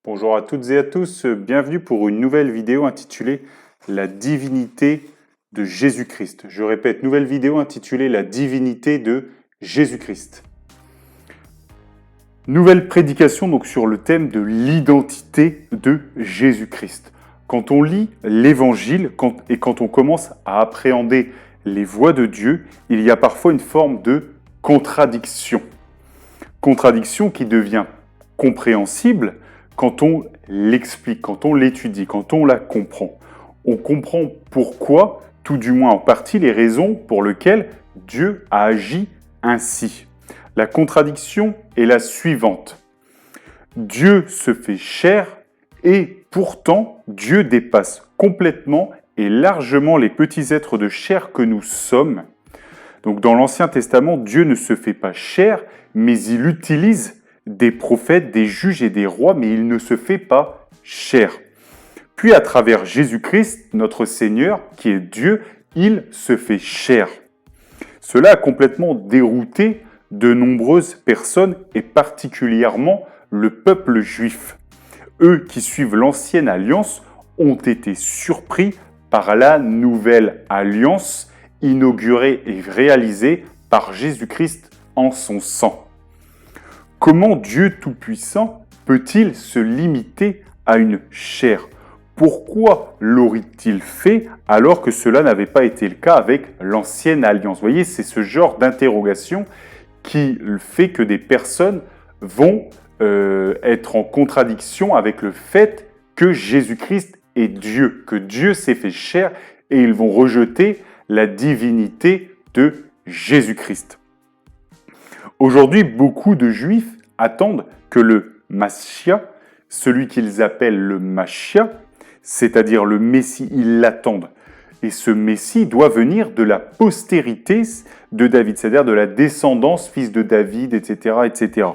Bonjour à toutes et à tous, bienvenue pour une nouvelle vidéo intitulée « La divinité de Jésus-Christ ». Je répète, nouvelle vidéo intitulée « La divinité de Jésus-Christ ». Nouvelle prédication donc sur le thème de l'identité de Jésus-Christ. Quand on lit l'Évangile et quand on commence à appréhender les voies de Dieu, il y a parfois une forme de contradiction. Contradiction qui devient compréhensible quand on l'explique, quand on l'étudie, quand on la comprend. On comprend pourquoi, tout du moins en partie, les raisons pour lesquelles Dieu a agi ainsi. La contradiction est la suivante. Dieu se fait chair et pourtant Dieu dépasse complètement et largement les petits êtres de chair que nous sommes. Donc dans l'Ancien Testament, Dieu ne se fait pas chair, mais il utilise des prophètes, des juges et des rois, mais il ne se fait pas chair. Puis à travers Jésus-Christ, notre Seigneur, qui est Dieu, il se fait chair. Cela a complètement dérouté de nombreuses personnes et particulièrement le peuple juif. Eux qui suivent l'ancienne alliance ont été surpris par la nouvelle alliance inaugurée et réalisée par Jésus-Christ en son sang. Comment Dieu Tout-Puissant peut-il se limiter à une chair? Pourquoi l'aurait-il fait alors que cela n'avait pas été le cas avec l'ancienne alliance? Vous voyez, c'est ce genre d'interrogation qui fait que des personnes vont être en contradiction avec le fait que Jésus-Christ est Dieu, que Dieu s'est fait chair et ils vont rejeter la divinité de Jésus-Christ. Aujourd'hui, beaucoup de Juifs attendent que le Mashiach, celui qu'ils appellent le Mashiach, c'est-à-dire le Messie, ils l'attendent. Et ce Messie doit venir de la postérité de David, c'est-à-dire de la descendance, fils de David, etc., etc.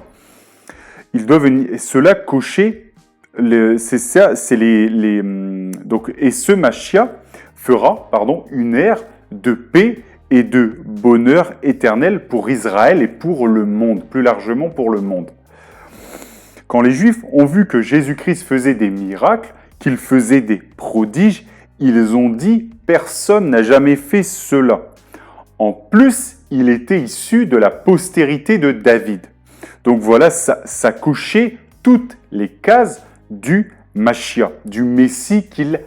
Il doit venir, et cela cocher, et ce Mashiach fera, une ère de paix et de bonheur éternel pour Israël et pour le monde, plus largement pour le monde. Quand les Juifs ont vu que Jésus-Christ faisait des miracles, qu'il faisait des prodiges, ils ont dit « Personne n'a jamais fait cela ». En plus, il était issu de la postérité de David. Donc voilà, ça cochait toutes les cases du Mashiach, du Messie qu'ils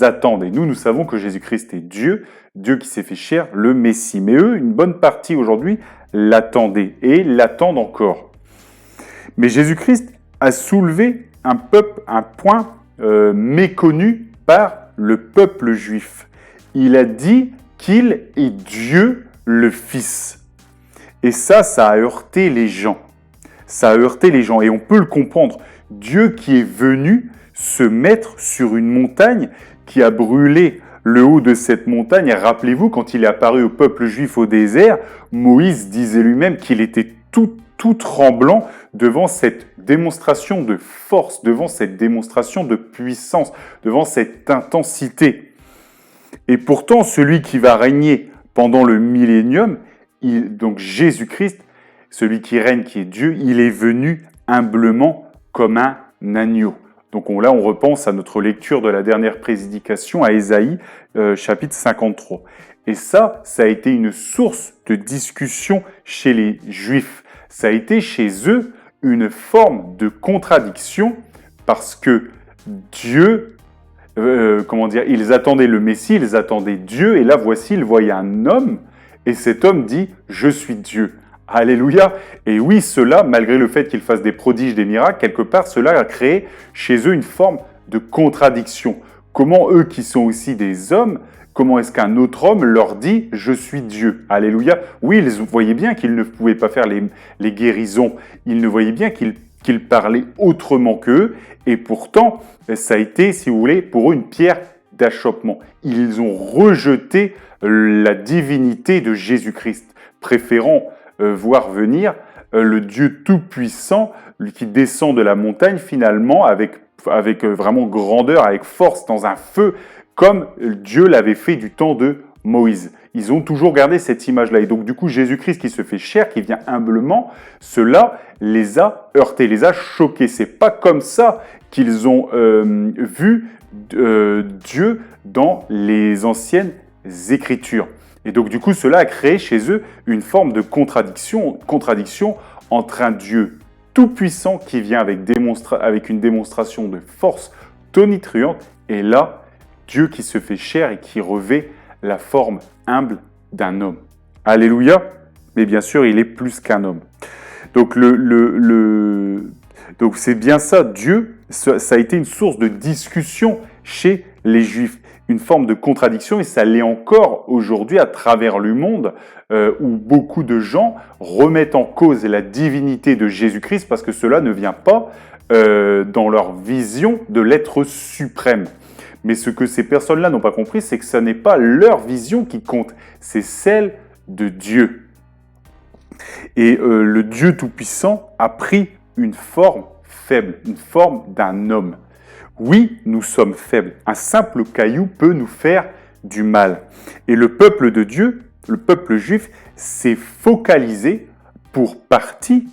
attendent. Et nous savons que Jésus-Christ est Dieu, Dieu qui s'est fait chair, le Messie. Mais eux, une bonne partie aujourd'hui, l'attendaient et l'attendent encore. Mais Jésus-Christ a soulevé un point méconnu par le peuple juif. Il a dit qu'il est Dieu le Fils. Et ça a heurté les gens. Ça a heurté les gens et on peut le comprendre. Dieu qui est venu se mettre sur une montagne, qui a brûlé le haut de cette montagne. Rappelez-vous, quand il est apparu au peuple juif au désert, Moïse disait lui-même qu'il était tout tremblant devant cette démonstration de force, devant cette démonstration de puissance, devant cette intensité. Et pourtant, celui qui va régner pendant le millénium, donc Jésus-Christ, celui qui règne, qui est Dieu, il est venu humblement comme un agneau. Donc là, on repense à notre lecture de la dernière prédication à Ésaïe, chapitre 53. Et ça a été une source de discussion chez les Juifs. Ça a été chez eux une forme de contradiction parce que Dieu, ils attendaient le Messie, ils attendaient Dieu, et là, voici, ils voyaient un homme, et cet homme dit « Je suis Dieu ». Alléluia. Et oui, cela, malgré le fait qu'ils fassent des prodiges, des miracles, quelque part, cela a créé chez eux une forme de contradiction. Comment eux, qui sont aussi des hommes, comment est-ce qu'un autre homme leur dit « Je suis Dieu ». Alléluia. Oui, ils voyaient bien qu'ils ne pouvaient pas faire les guérisons. Ils ne voyaient bien qu'ils parlaient autrement qu'eux. Et pourtant, ça a été, si vous voulez, pour eux, une pierre d'achoppement. Ils ont rejeté la divinité de Jésus-Christ, préférant voir venir le Dieu Tout-Puissant qui descend de la montagne finalement avec vraiment grandeur, avec force, dans un feu, comme Dieu l'avait fait du temps de Moïse. Ils ont toujours gardé cette image-là. Et donc, du coup, Jésus-Christ qui se fait chair, qui vient humblement, cela les a heurtés, les a choqués. C'est pas comme ça qu'ils ont vu Dieu dans les anciennes Écritures. Et donc du coup, cela a créé chez eux une forme de contradiction entre un Dieu tout-puissant qui vient avec une démonstration de force tonitruante, et là, Dieu qui se fait chair et qui revêt la forme humble d'un homme. Alléluia! Mais bien sûr, il est plus qu'un homme. Donc, donc c'est bien ça, Dieu, ça a été une source de discussion chez les Juifs, une forme de contradiction, et ça l'est encore aujourd'hui à travers le monde, où beaucoup de gens remettent en cause la divinité de Jésus-Christ parce que cela ne vient pas dans leur vision de l'être suprême. Mais ce que ces personnes-là n'ont pas compris, c'est que ce n'est pas leur vision qui compte, c'est celle de Dieu. Et le Dieu Tout-Puissant a pris une forme faible, une forme d'un homme. Oui, nous sommes faibles. Un simple caillou peut nous faire du mal. Et le peuple de Dieu, le peuple juif, s'est focalisé pour partie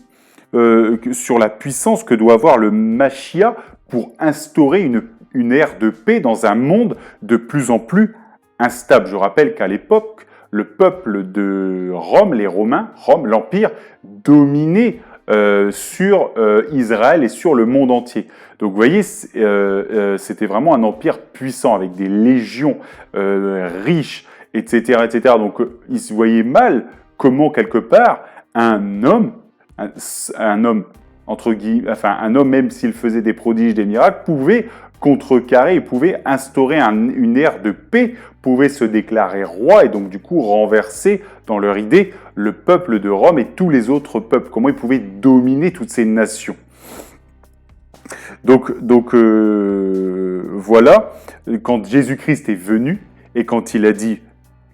sur la puissance que doit avoir le Mashiach pour instaurer une ère de paix dans un monde de plus en plus instable. Je rappelle qu'à l'époque, le peuple de Rome, les Romains, l'Empire, dominait sur Israël et sur le monde entier. Donc vous voyez, c'était vraiment un empire puissant avec des légions riches, etc., etc. Donc ils se voyaient mal comment quelque part un homme entre guillemets, enfin un homme, même s'il faisait des prodiges, des miracles, pouvait contrecarrer, pouvait instaurer une ère de paix, pouvait se déclarer roi et donc du coup renverser dans leur idée le peuple de Rome et tous les autres peuples. Comment ils pouvaient dominer toutes ces nations. Donc voilà, quand Jésus-Christ est venu et quand il a dit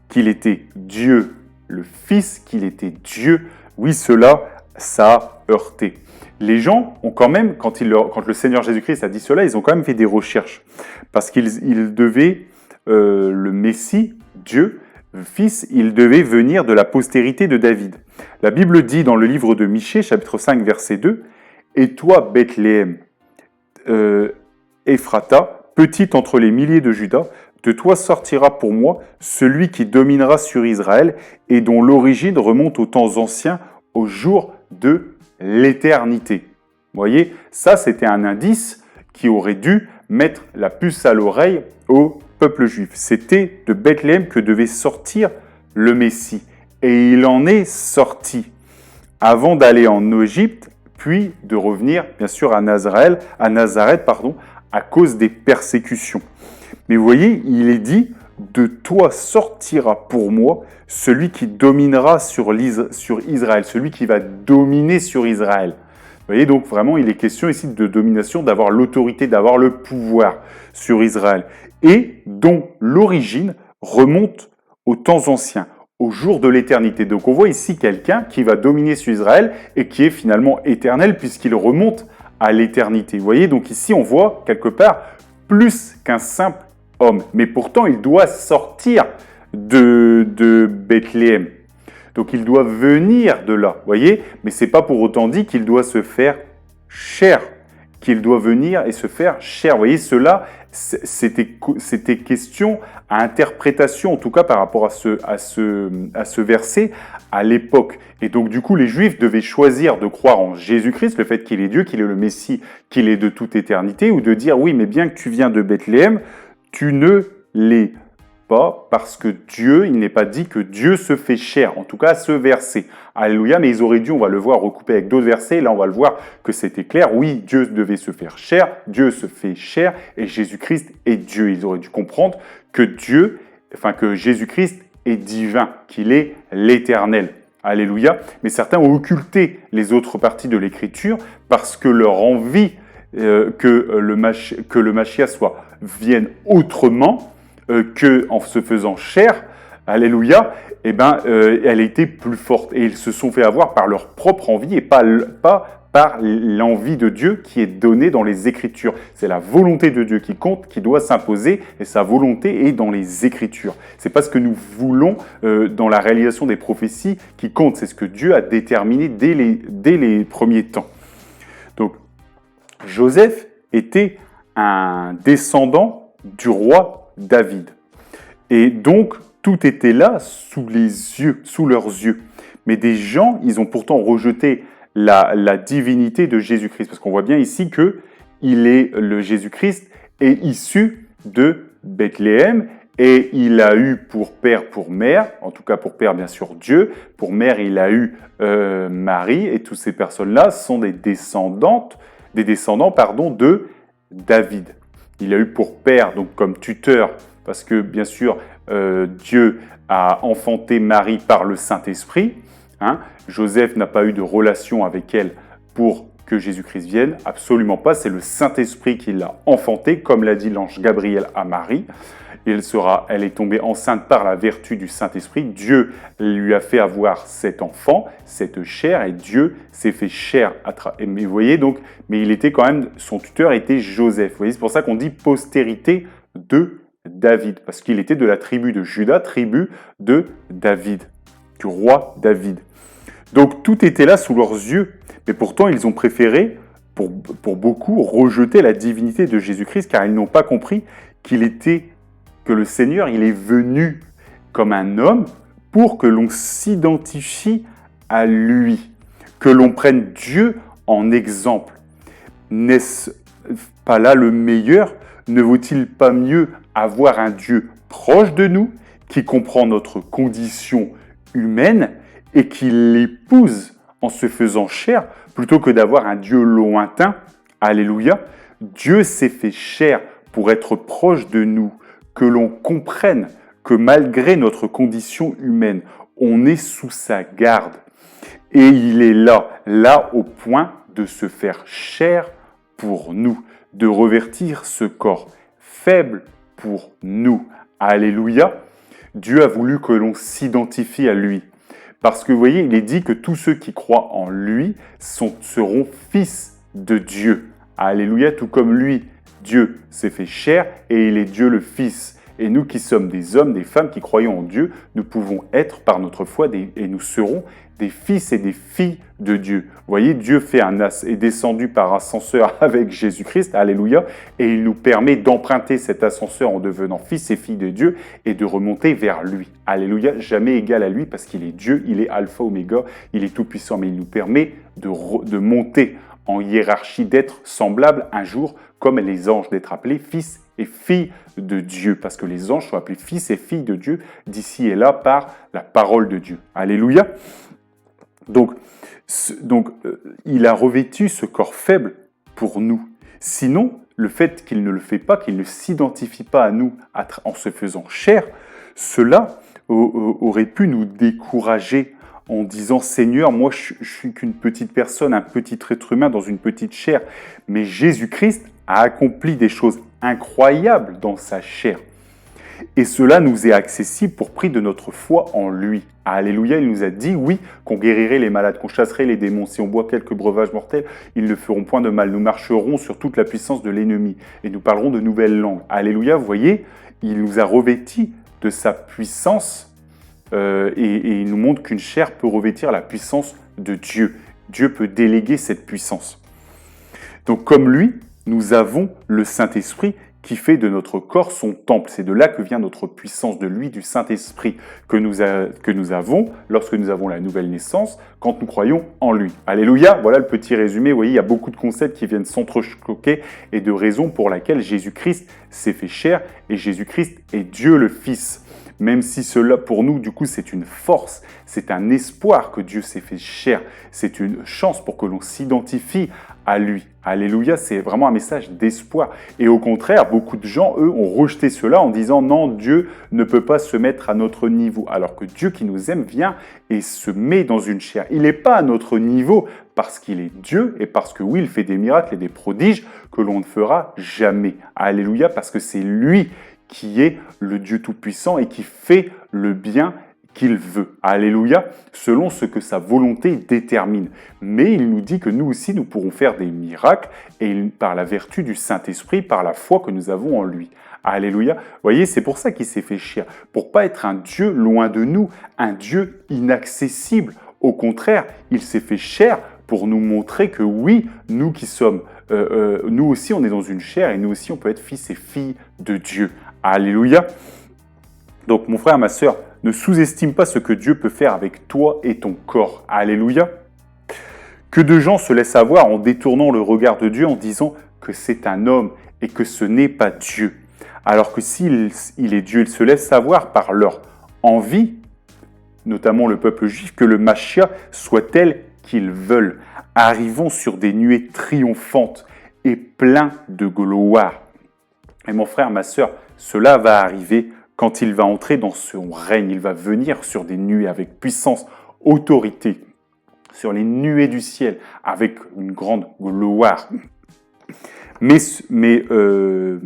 qu'il était Dieu le Fils, qu'il était Dieu, oui, cela, ça a heurté. Les gens ont quand même, quand le Seigneur Jésus-Christ a dit cela, ils ont quand même fait des recherches. Parce qu'ils devaient, le Messie, Dieu, le Fils, il devait venir de la postérité de David. La Bible dit dans le livre de Michée, chapitre 5, verset 2, « Et toi, Bethléem, Ephrata, petite entre les milliers de Juda, de toi sortira pour moi celui qui dominera sur Israël et dont l'origine remonte aux temps anciens, au jour de l'éternité. » Vous voyez, ça c'était un indice qui aurait dû mettre la puce à l'oreille au peuple juif. C'était de Bethléem que devait sortir le Messie. Et il en est sorti avant d'aller en Égypte, puis de revenir bien sûr à Nazareth, à cause des persécutions. Mais vous voyez, il est dit, de toi sortira pour moi celui qui dominera sur Israël, celui qui va dominer sur Israël. Vous voyez, donc vraiment, il est question ici de domination, d'avoir l'autorité, d'avoir le pouvoir sur Israël, et dont l'origine remonte aux temps anciens, au jour de l'éternité. Donc on voit ici quelqu'un qui va dominer sur Israël et qui est finalement éternel puisqu'il remonte à l'éternité. Vous voyez, donc ici on voit quelque part plus qu'un simple homme. Mais pourtant, il doit sortir de Bethléem. Donc, il doit venir de là, vous voyez. Mais ce n'est pas pour autant dit qu'il doit se faire chair, qu'il doit venir et se faire chair. Vous voyez, cela, c'était question à interprétation, en tout cas par rapport à ce verset à l'époque. Et donc, du coup, les Juifs devaient choisir de croire en Jésus-Christ, le fait qu'il est Dieu, qu'il est le Messie, qu'il est de toute éternité, ou de dire, oui, mais bien que tu viens de Bethléem, tu ne l'es pas parce que Dieu, il n'est pas dit que Dieu se fait chair, en tout cas ce verset. Alléluia, mais ils auraient dû, on va le voir recoupé avec d'autres versets, là on va le voir que c'était clair, oui, Dieu devait se faire chair, Dieu se fait chair et Jésus-Christ est Dieu. Ils auraient dû comprendre que que Jésus-Christ est divin, qu'il est l'éternel. Alléluia, mais certains ont occulté les autres parties de l'Écriture parce que leur envie que le Mashiach vienne autrement qu'en se faisant chair, alléluia, elle était plus forte. Et ils se sont fait avoir par leur propre envie et pas par l'envie de Dieu qui est donnée dans les Écritures. C'est la volonté de Dieu qui compte, qui doit s'imposer, et sa volonté est dans les Écritures. C'est pas ce que nous voulons dans la réalisation des prophéties qui compte, c'est ce que Dieu a déterminé dès les premiers temps. Donc, Joseph était un descendant du roi David. Et donc, tout était là sous leurs yeux. Mais des gens, ils ont pourtant rejeté la divinité de Jésus-Christ. Parce qu'on voit bien ici que le Jésus-Christ est issu de Bethléem et il a eu pour père, pour mère, en tout cas pour père bien sûr Dieu, pour mère il a eu Marie, et toutes ces personnes-là sont des descendants de David. Il a eu pour père, donc comme tuteur, parce que bien sûr Dieu a enfanté Marie par le Saint-Esprit. Joseph n'a pas eu de relation avec elle pour que Jésus-Christ vienne, absolument pas, c'est le Saint-Esprit qui l'a enfanté, comme l'a dit l'ange Gabriel à Marie. Elle est tombée enceinte par la vertu du Saint-Esprit. Dieu lui a fait avoir cet enfant, cette chair, et Dieu s'est fait chair. Mais vous voyez donc, mais il était quand même, son tuteur était Joseph. Vous voyez, c'est pour ça qu'on dit postérité de David, parce qu'il était de la tribu de Juda, tribu de David, du roi David. Donc tout était là sous leurs yeux, mais pourtant ils ont préféré, pour beaucoup, rejeter la divinité de Jésus-Christ, car ils n'ont pas compris que le Seigneur, il est venu comme un homme pour que l'on s'identifie à lui, que l'on prenne Dieu en exemple. N'est-ce pas là le meilleur? Ne vaut-il pas mieux avoir un Dieu proche de nous, qui comprend notre condition humaine et qui l'épouse en se faisant chair, plutôt que d'avoir un Dieu lointain? Alléluia! Dieu s'est fait chair pour être proche de nous, que l'on comprenne que malgré notre condition humaine, on est sous sa garde. Et il est là au point de se faire chair pour nous, de revêtir ce corps faible pour nous. Alléluia! Dieu a voulu que l'on s'identifie à lui. Parce que vous voyez, il est dit que tous ceux qui croient en lui seront fils de Dieu. Alléluia, tout comme lui, Dieu s'est fait chair et il est Dieu le Fils. Et nous qui sommes des hommes, des femmes qui croyons en Dieu, nous pouvons être par notre foi et nous serons des fils et des filles de Dieu. Vous voyez, Dieu est descendu par ascenseur avec Jésus-Christ, alléluia, et il nous permet d'emprunter cet ascenseur en devenant fils et filles de Dieu et de remonter vers lui. Alléluia, jamais égal à lui parce qu'il est Dieu, il est alpha, oméga, il est tout puissant, mais il nous permet de monter en hiérarchie, d'être semblable un jour comme les anges, d'être appelés fils et filles de Dieu, parce que les anges sont appelés fils et filles de Dieu d'ici et là par la parole de Dieu. Alléluia. Donc, il a revêtu ce corps faible pour nous. Sinon, le fait qu'il ne le fait pas, qu'il ne s'identifie pas à nous en se faisant chair, cela aurait pu nous décourager en disant « Seigneur, moi je suis qu'une petite personne, un petit être humain dans une petite chair. » Mais Jésus-Christ a accompli des choses incroyables dans sa chair. Et cela nous est accessible pour prix de notre foi en lui. Alléluia, il nous a dit, oui, qu'on guérirait les malades, qu'on chasserait les démons. Si on boit quelques breuvages mortels, ils ne feront point de mal. Nous marcherons sur toute la puissance de l'ennemi et nous parlerons de nouvelles langues. Alléluia, vous voyez, il nous a revêtis de sa puissance et il nous montre qu'une chair peut revêtir la puissance de Dieu. Dieu peut déléguer cette puissance. Donc comme lui, nous avons le Saint-Esprit qui fait de notre corps son temple. C'est de là que vient notre puissance, de lui, du Saint-Esprit, que nous avons lorsque nous avons la nouvelle naissance, quand nous croyons en lui. Alléluia, voilà le petit résumé. Vous voyez, il y a beaucoup de concepts qui viennent s'entrechoquer et de raisons pour lesquelles Jésus-Christ s'est fait chair et Jésus-Christ est Dieu le Fils. Même si cela, pour nous, du coup, c'est une force, c'est un espoir que Dieu s'est fait chair. C'est une chance pour que l'on s'identifie à lui. Alléluia, c'est vraiment un message d'espoir. Et au contraire, beaucoup de gens, eux, ont rejeté cela en disant « Non, Dieu ne peut pas se mettre à notre niveau. » Alors que Dieu qui nous aime vient et se met dans une chair. Il n'est pas à notre niveau parce qu'il est Dieu et parce que oui, il fait des miracles et des prodiges que l'on ne fera jamais. Alléluia, parce que c'est lui qui est le Dieu Tout-Puissant et qui fait le bien qu'il veut. Alléluia, selon ce que sa volonté détermine. Mais il nous dit que nous aussi, nous pourrons faire des miracles et par la vertu du Saint-Esprit, par la foi que nous avons en lui. Alléluia. Vous voyez, c'est pour ça qu'il s'est fait chair. Pour pas être un Dieu loin de nous, un Dieu inaccessible. Au contraire, il s'est fait chair pour nous montrer que oui, nous qui sommes, nous aussi on est dans une chair et nous aussi on peut être fils et filles de Dieu. Alléluia. Donc mon frère, ma sœur, ne sous-estime pas ce que Dieu peut faire avec toi et ton corps. Alléluia. Que de gens se laissent avoir en détournant le regard de Dieu en disant que c'est un homme et que ce n'est pas Dieu. Alors que s'il est Dieu, ils se laissent savoir par leur envie, notamment le peuple juif, que le Machia soit tel qu'ils veulent. Arrivons sur des nuées triomphantes et plein de gloire. Et mon frère, ma sœur, cela va arriver quand il va entrer dans son règne. Il va venir sur des nuées avec puissance, autorité, sur les nuées du ciel, avec une grande gloire. Mais cela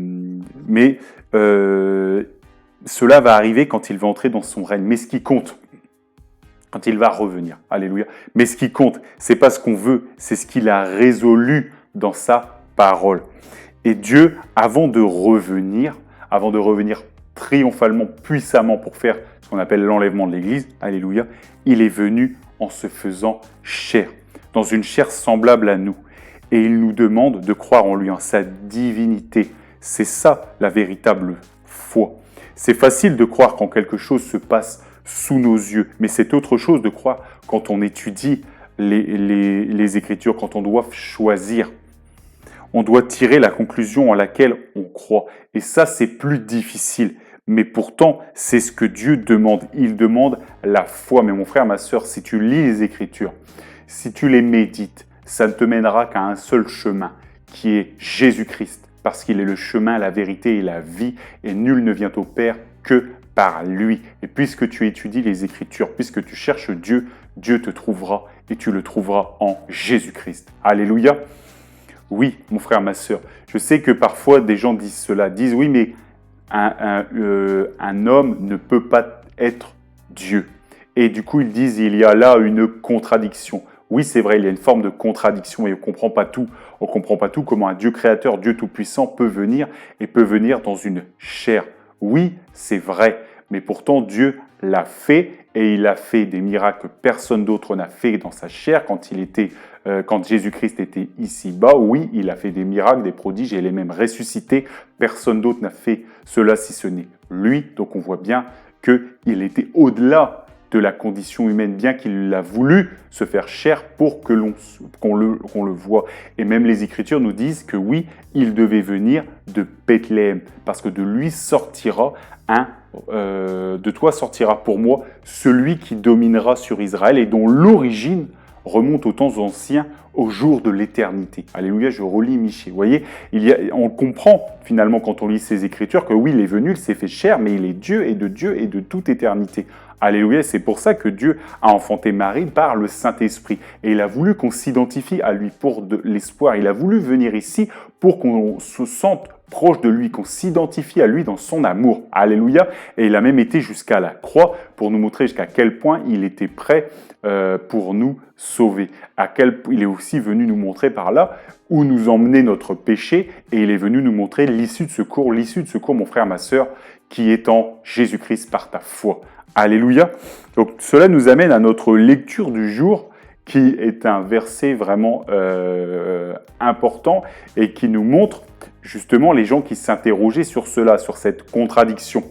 va arriver quand il va entrer dans son règne. Mais ce qui compte, quand il va revenir, alléluia. Mais ce qui compte, c'est pas ce qu'on veut, c'est ce qu'il a résolu dans sa parole. Et Dieu, avant de revenir triomphalement, puissamment pour faire ce qu'on appelle l'enlèvement de l'Église, alléluia, il est venu en se faisant chair, dans une chair semblable à nous. Et il nous demande de croire en lui, en sa divinité. C'est ça la véritable foi. C'est facile de croire quand quelque chose se passe sous nos yeux, mais c'est autre chose de croire quand on étudie les Écritures, quand on doit choisir. On doit tirer la conclusion à laquelle on croit. Et ça, c'est plus difficile. Mais pourtant, c'est ce que Dieu demande. Il demande la foi. Mais mon frère, ma sœur, si tu lis les Écritures, si tu les médites, ça ne te mènera qu'à un seul chemin, qui est Jésus-Christ. Parce qu'il est le chemin, la vérité et la vie. Et nul ne vient au Père que par lui. Et puisque tu étudies les Écritures, puisque tu cherches Dieu, Dieu te trouvera et tu le trouveras en Jésus-Christ. Alléluia. Oui, mon frère, ma sœur, je sais que parfois des gens disent cela, disent oui, mais un homme ne peut pas être Dieu. Et du coup, ils disent il y a là une contradiction. Oui, c'est vrai, il y a une forme de contradiction et on ne comprend pas tout. On ne comprend pas tout comment un Dieu créateur, Dieu tout-puissant peut venir et peut venir dans une chair. Oui, c'est vrai, mais pourtant Dieu l'a fait et il a fait des miracles que personne d'autre n'a fait dans sa chair quand Jésus-Christ était ici-bas. Oui, il a fait des miracles, des prodiges et il est même ressuscité. Personne d'autre n'a fait cela si ce n'est lui. Donc on voit bien qu'il était au-delà de la condition humaine, bien qu'il a voulu se faire chair pour qu'on le voit. Et même les Écritures nous disent que oui, il devait venir de Bethléem, parce que de lui sortira de toi sortira pour moi celui qui dominera sur Israël et dont l'origine remonte aux temps anciens, au jour de l'éternité. Alléluia, je relis Michée. Vous voyez, on comprend finalement quand on lit ces Écritures que oui, il est venu, il s'est fait chair, mais il est Dieu et de toute éternité. Alléluia, c'est pour ça que Dieu a enfanté Marie par le Saint-Esprit. Et il a voulu qu'on s'identifie à lui pour de l'espoir. Il a voulu venir ici pour qu'on se sente proche de lui, qu'on s'identifie à lui dans son amour. Alléluia. Et il a même été jusqu'à la croix pour nous montrer jusqu'à quel point il était prêt pour nous sauver. Il est aussi venu nous montrer par là où nous emmenait notre péché et il est venu nous montrer l'issue de secours, mon frère, ma sœur, qui est en Jésus-Christ par ta foi. Alléluia. Donc cela nous amène à notre lecture du jour qui est un verset vraiment important et qui nous montre justement les gens qui s'interrogeaient sur cela, sur cette contradiction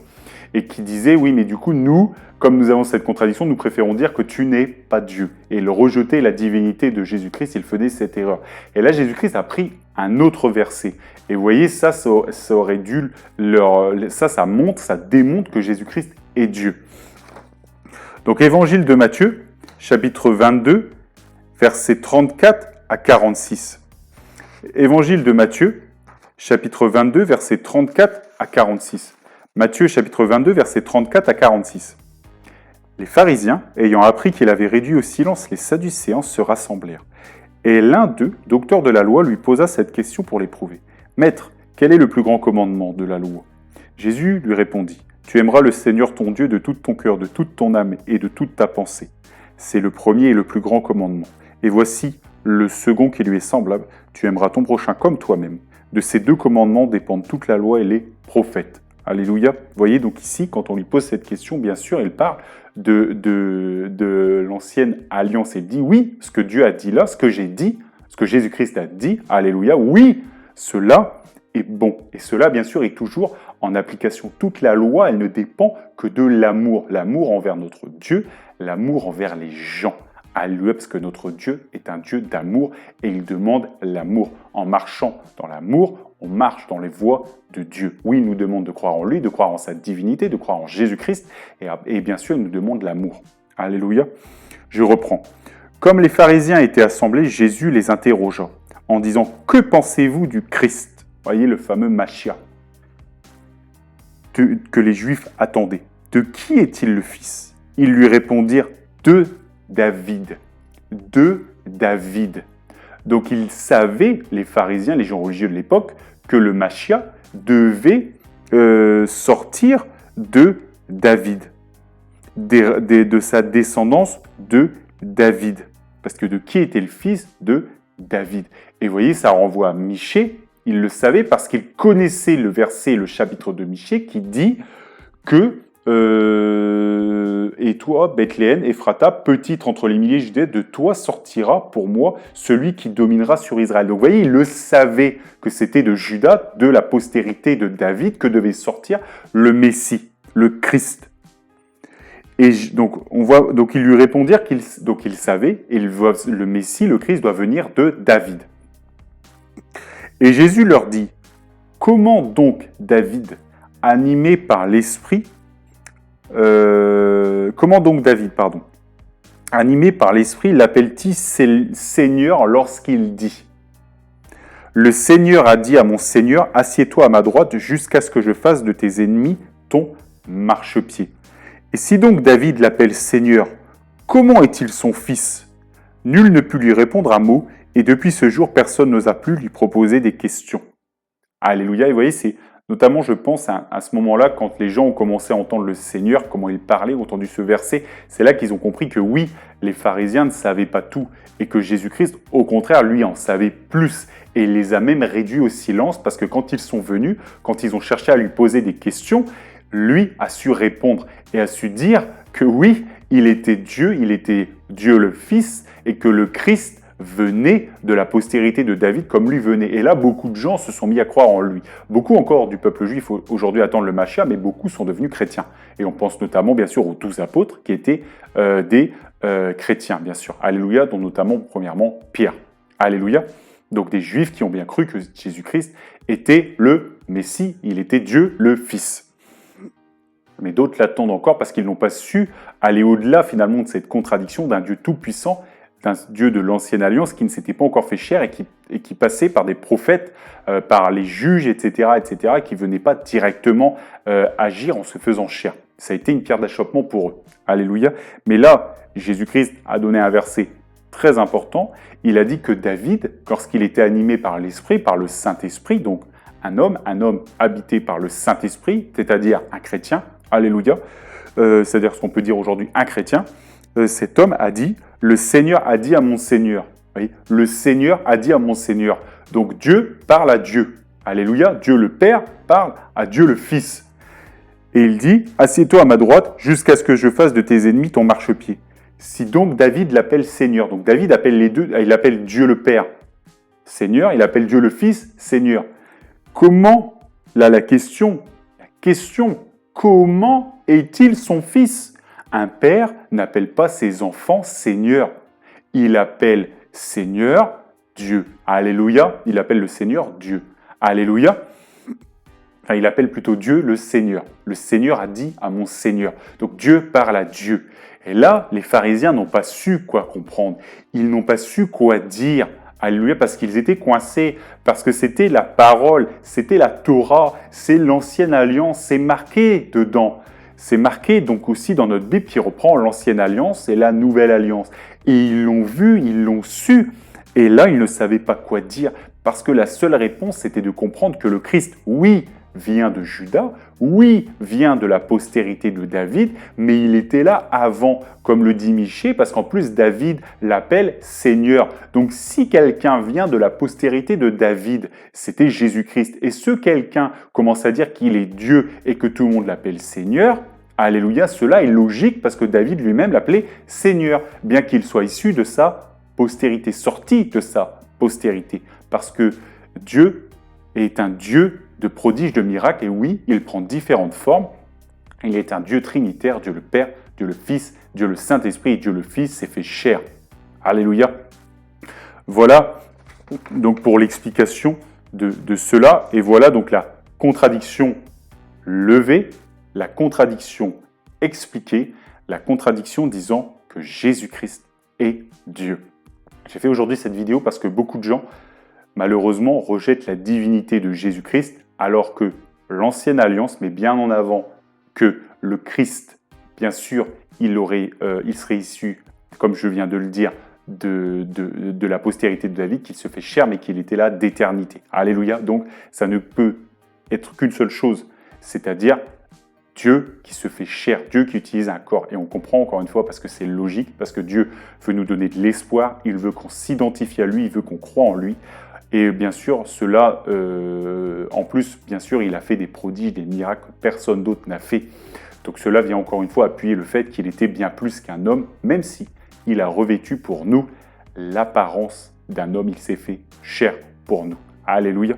et qui disaient oui mais du coup nous, comme nous avons cette contradiction, nous préférons dire que tu n'es pas Dieu et le rejeter la divinité de Jésus-Christ, il faisait cette erreur. Et là Jésus-Christ a pris un autre verset et vous voyez ça aurait dû ça démontre que Jésus-Christ est Dieu. Donc, Évangile de Matthieu, chapitre 22, versets 34 à 46. Évangile de Matthieu, chapitre 22, versets 34 à 46. Matthieu, chapitre 22, versets 34 à 46. Les pharisiens, ayant appris qu'il avait réduit au silence les Sadducéens, se rassemblèrent. Et l'un d'eux, docteur de la loi, lui posa cette question pour l'éprouver. « Maître, quel est le plus grand commandement de la loi ?» Jésus lui répondit. Tu aimeras le Seigneur ton Dieu de tout ton cœur, de toute ton âme et de toute ta pensée. C'est le premier et le plus grand commandement. Et voici le second qui lui est semblable. Tu aimeras ton prochain comme toi-même. De ces deux commandements dépendent toute la loi et les prophètes. Alléluia. Vous voyez, donc ici, quand on lui pose cette question, bien sûr, il parle de l'ancienne alliance. Il dit, oui, ce que Dieu a dit là, ce que j'ai dit, ce que Jésus-Christ a dit, alléluia, oui, cela est bon. Et cela, bien sûr, est toujours en application. Toute la loi, elle ne dépend que de l'amour. L'amour envers notre Dieu, l'amour envers les gens. Alléluia, parce que notre Dieu est un Dieu d'amour et il demande l'amour. En marchant dans l'amour, on marche dans les voies de Dieu. Oui, il nous demande de croire en lui, de croire en sa divinité, de croire en Jésus-Christ et bien sûr, il nous demande l'amour. Alléluia. Je reprends. Comme les pharisiens étaient assemblés, Jésus les interrogea en disant « Que pensez-vous du Christ ?» Voyez le fameux Machia que les Juifs attendaient. De qui est-il le fils? Ils lui répondirent « De David. De David. » Donc ils savaient, les pharisiens, les gens religieux de l'époque, que le Machia devait sortir de David, de sa descendance de David. Parce que de qui était le fils de David? Et vous voyez, ça renvoie à Michée. Il le savait parce qu'il connaissait le verset, le chapitre de Michée, qui dit que et toi, Bethléem, Ephrata, petite entre les milliers Judée, de toi sortira pour moi celui qui dominera sur Israël. Donc vous voyez, il le savait que c'était de Juda, de la postérité de David, que devait sortir le Messie, le Christ. Et donc, donc ils lui répondirent qu'il savait, et le Messie, le Christ, doit venir de David. Et Jésus leur dit, comment donc David, animé par l'Esprit, animé par l'Esprit, l'appelle-t-il Seigneur lorsqu'il dit « Le Seigneur a dit à mon Seigneur, assieds-toi à ma droite jusqu'à ce que je fasse de tes ennemis ton marchepied. » Et si donc David l'appelle Seigneur, comment est-il son fils? Nul ne put lui répondre un mot, et depuis ce jour, personne n'osa plus lui proposer des questions. Alléluia, et vous voyez, c'est notamment, je pense, à ce moment-là, quand les gens ont commencé à entendre le Seigneur, comment il parlait, ont entendu ce verset, c'est là qu'ils ont compris que oui, les pharisiens ne savaient pas tout, et que Jésus-Christ, au contraire, lui, en savait plus, et il les a même réduits au silence, parce que quand ils sont venus, quand ils ont cherché à lui poser des questions, lui a su répondre, et a su dire que oui, il était Dieu le Fils, et que le Christ venait de la postérité de David comme lui venait. Et là, beaucoup de gens se sont mis à croire en lui. Beaucoup encore du peuple juif aujourd'hui attendent le Machia, mais beaucoup sont devenus chrétiens. Et on pense notamment, bien sûr, aux 12 apôtres qui étaient des chrétiens, bien sûr. Alléluia, dont notamment, premièrement, Pierre. Alléluia. Donc des juifs qui ont bien cru que Jésus-Christ était le Messie, il était Dieu le Fils. Mais d'autres l'attendent encore parce qu'ils n'ont pas su aller au-delà finalement de cette contradiction d'un Dieu tout-puissant, d'un Dieu de l'ancienne alliance qui ne s'était pas encore fait chair et qui passait par des prophètes, par les juges, etc., qui ne venaient pas directement agir en se faisant chair. Ça a été une pierre d'achoppement pour eux. Alléluia. Mais là, Jésus-Christ a donné un verset très important. Il a dit que David, lorsqu'il était animé par l'Esprit, par le Saint-Esprit, donc un homme habité par le Saint-Esprit, c'est-à-dire un chrétien, alléluia, c'est-à-dire ce qu'on peut dire aujourd'hui un chrétien, cet homme a dit, le Seigneur a dit à mon Seigneur. Vous voyez, le Seigneur a dit à mon Seigneur. Donc Dieu parle à Dieu. Alléluia, Dieu le Père parle à Dieu le Fils. Et il dit, assieds-toi à ma droite jusqu'à ce que je fasse de tes ennemis ton marchepied. Si donc David l'appelle Seigneur, donc David appelle les deux, il appelle Dieu le Père Seigneur, il appelle Dieu le Fils Seigneur. Comment, là la question, comment est-il son fils? Un père n'appelle pas ses enfants Seigneur. Il appelle Seigneur Dieu. Alléluia. Il appelle le Seigneur Dieu. Alléluia. Enfin, il appelle plutôt Dieu le Seigneur. Le Seigneur a dit à mon Seigneur. Donc Dieu parle à Dieu. Et là, les pharisiens n'ont pas su quoi comprendre. Ils n'ont pas su quoi dire. Alléluia, parce qu'ils étaient coincés, parce que c'était la parole, c'était la Torah, c'est l'ancienne alliance, c'est marqué dedans. C'est marqué donc aussi dans notre Bible qui reprend l'ancienne alliance et la nouvelle alliance. Et ils l'ont vu, ils l'ont su, et là ils ne savaient pas quoi dire, parce que la seule réponse c'était de comprendre que le Christ, oui, vient de Juda, oui, vient de la postérité de David, mais il était là avant, comme le dit Michée, parce qu'en plus David l'appelle Seigneur. Donc si quelqu'un vient de la postérité de David, c'était Jésus-Christ. Et ce quelqu'un commence à dire qu'il est Dieu et que tout le monde l'appelle Seigneur, alléluia, cela est logique parce que David lui-même l'appelait Seigneur, bien qu'il soit issu de sa postérité, sorti de sa postérité. Parce que Dieu est un Dieu de prodiges, de miracles, et oui, il prend différentes formes. Il est un Dieu trinitaire, Dieu le Père, Dieu le Fils, Dieu le Saint-Esprit, et Dieu le Fils s'est fait chair. Alléluia. Voilà donc pour l'explication de cela, et voilà donc la contradiction levée, la contradiction expliquée, la contradiction disant que Jésus-Christ est Dieu. J'ai fait aujourd'hui cette vidéo parce que beaucoup de gens, malheureusement, rejettent la divinité de Jésus-Christ, alors que l'ancienne alliance met bien en avant que le Christ, bien sûr, il serait issu, comme je viens de le dire, de la postérité de David, qu'il se fait chair, mais qu'il était là d'éternité. Alléluia. Donc, ça ne peut être qu'une seule chose, c'est-à-dire Dieu qui se fait chair, Dieu qui utilise un corps. Et on comprend encore une fois parce que c'est logique, parce que Dieu veut nous donner de l'espoir, il veut qu'on s'identifie à lui, il veut qu'on croie en lui. Et bien sûr, cela, en plus, bien sûr, il a fait des prodiges, des miracles que personne d'autre n'a fait. Donc cela vient encore une fois appuyer le fait qu'il était bien plus qu'un homme, même si il a revêtu pour nous l'apparence d'un homme, il s'est fait chair pour nous. Alléluia.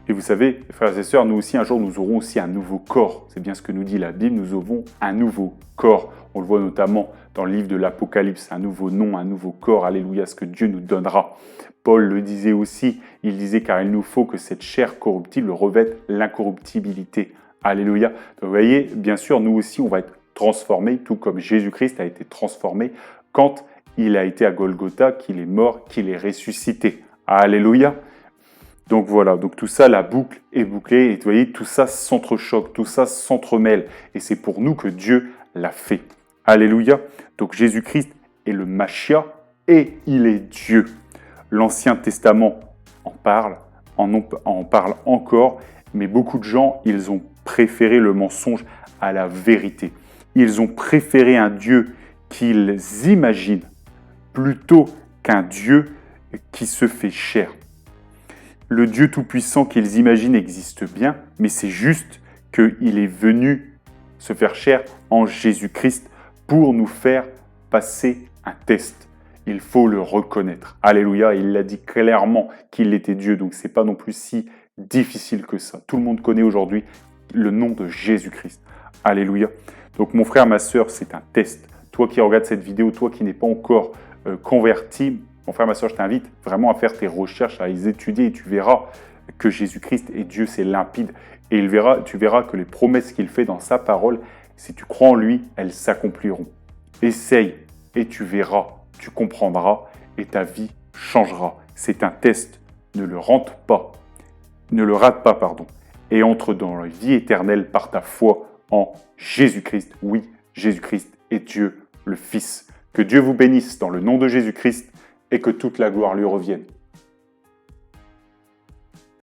Et vous savez, frères et sœurs, nous aussi, un jour, nous aurons aussi un nouveau corps. C'est bien ce que nous dit la Bible, nous aurons un nouveau corps. On le voit notamment dans le livre de l'Apocalypse, un nouveau nom, un nouveau corps. Alléluia, ce que Dieu nous donnera. Paul le disait aussi, il disait car il nous faut que cette chair corruptible revête l'incorruptibilité. Alléluia. Donc vous voyez, bien sûr, nous aussi, on va être transformés, tout comme Jésus-Christ a été transformé quand il a été à Golgotha, qu'il est mort, qu'il est ressuscité. Alléluia. Donc voilà, donc tout ça, la boucle est bouclée, et vous voyez, tout ça s'entrechoque, tout ça s'entremêle, et c'est pour nous que Dieu l'a fait. Alléluia. Donc Jésus-Christ est le Machia, et il est Dieu. L'Ancien Testament en parle encore, mais beaucoup de gens, ils ont préféré le mensonge à la vérité. Ils ont préféré un Dieu qu'ils imaginent plutôt qu'un Dieu qui se fait chair. Le Dieu Tout-Puissant qu'ils imaginent existe bien, mais c'est juste qu'il est venu se faire chair en Jésus-Christ pour nous faire passer un test. Il faut le reconnaître. Alléluia, il l'a dit clairement qu'il était Dieu, donc ce n'est pas non plus si difficile que ça. Tout le monde connaît aujourd'hui le nom de Jésus-Christ. Alléluia. Donc mon frère, ma sœur, c'est un test. Toi qui regardes cette vidéo, toi qui n'es pas encore converti, mon frère, ma soeur, je t'invite vraiment à faire tes recherches, à les étudier et tu verras que Jésus-Christ est Dieu, c'est limpide. Et tu verras que les promesses qu'il fait dans sa parole, si tu crois en lui, elles s'accompliront. Essaye et tu verras, tu comprendras et ta vie changera. C'est un test, ne le rate pas, et entre dans la vie éternelle par ta foi en Jésus-Christ. Oui, Jésus-Christ est Dieu, le Fils. Que Dieu vous bénisse dans le nom de Jésus-Christ et que toute la gloire lui revienne.